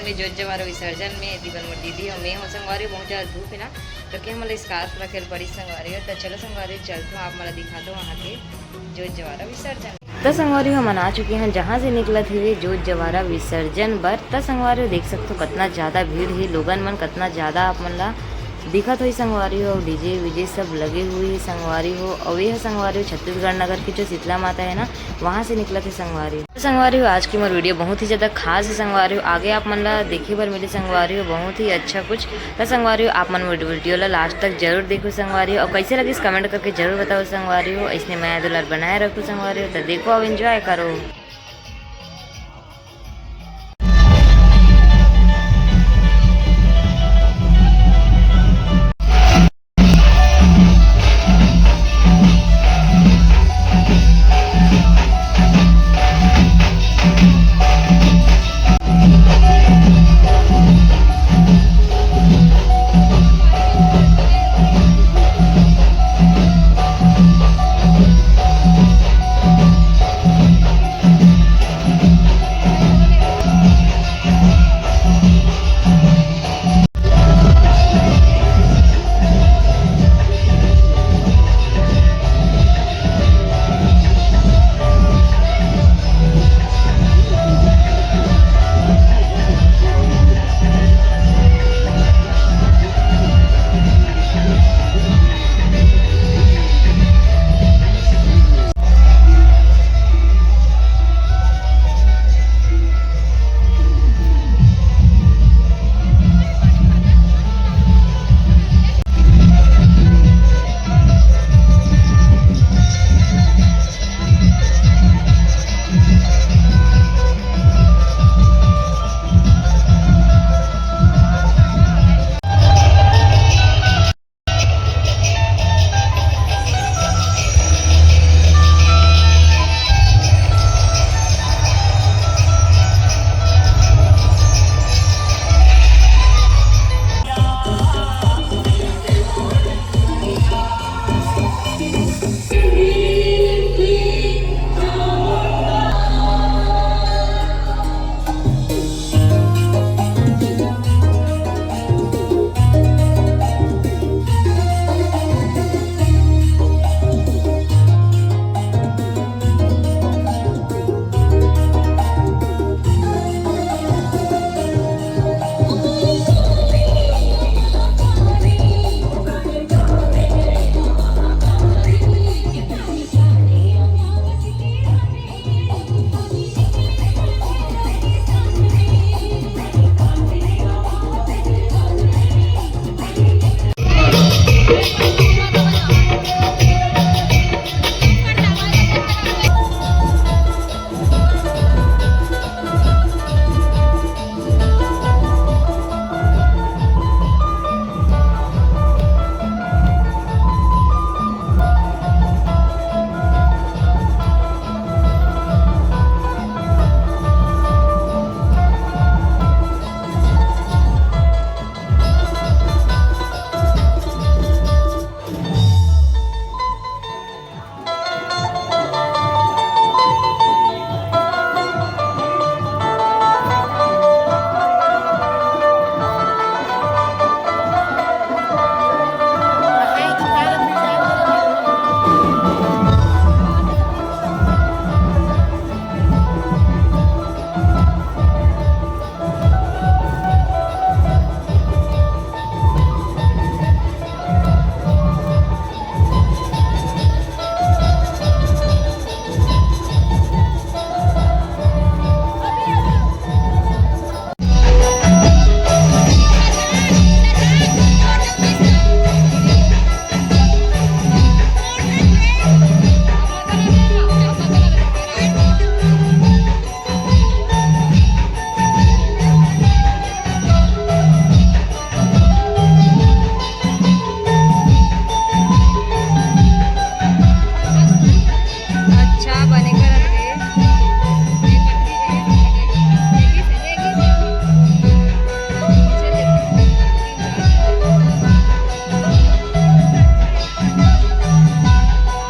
में जोत जवारा विसर्जन में दीपन मोर दीदी और मैं हूँ संगवारी। बहुत ज़्यादा धूप है ना, तो क्या मतलब स्कार्फ रखेल पड़ी संगवारी। तो चलो संगवारी चलते हो, आप मला दिखा दो वहाँ के जोत जवारा विसर्जन। तो संगवारी हम आ चुके हैं जहाँ से निकला थे जोत जवारा विसर्जन बर। तो संगवारी देख सकते हो कितना ज़्यादा भीड़ है, लोगन मन कितना ज़्यादा आप मन ला दिखत हो संगवारी हो। डीजे विजे सब लगे हुए संगवारी हो। और यह संगवारी हो छत्तीसगढ़ नगर की जो शीतला माता है ना, वहाँ से निकला थे संगवारी हो। संगवारी हो आज की मोर वीडियो बहुत ही ज़्यादा खास है संगवारी हो। आगे आप मन ला देखे बर मिले संगवारी हो बहुत ही अच्छा कुछ। तो संगवारी हो आप मन वीडियो ला लास्ट तक जरूर देखो संगवारी हो। और कैसे लगे कमेंट करके जरूर बताओ संगवारी हो। इसने मैं दुलार बनाए रखो संगवारी हो। तो देखो अब एंजॉय करो।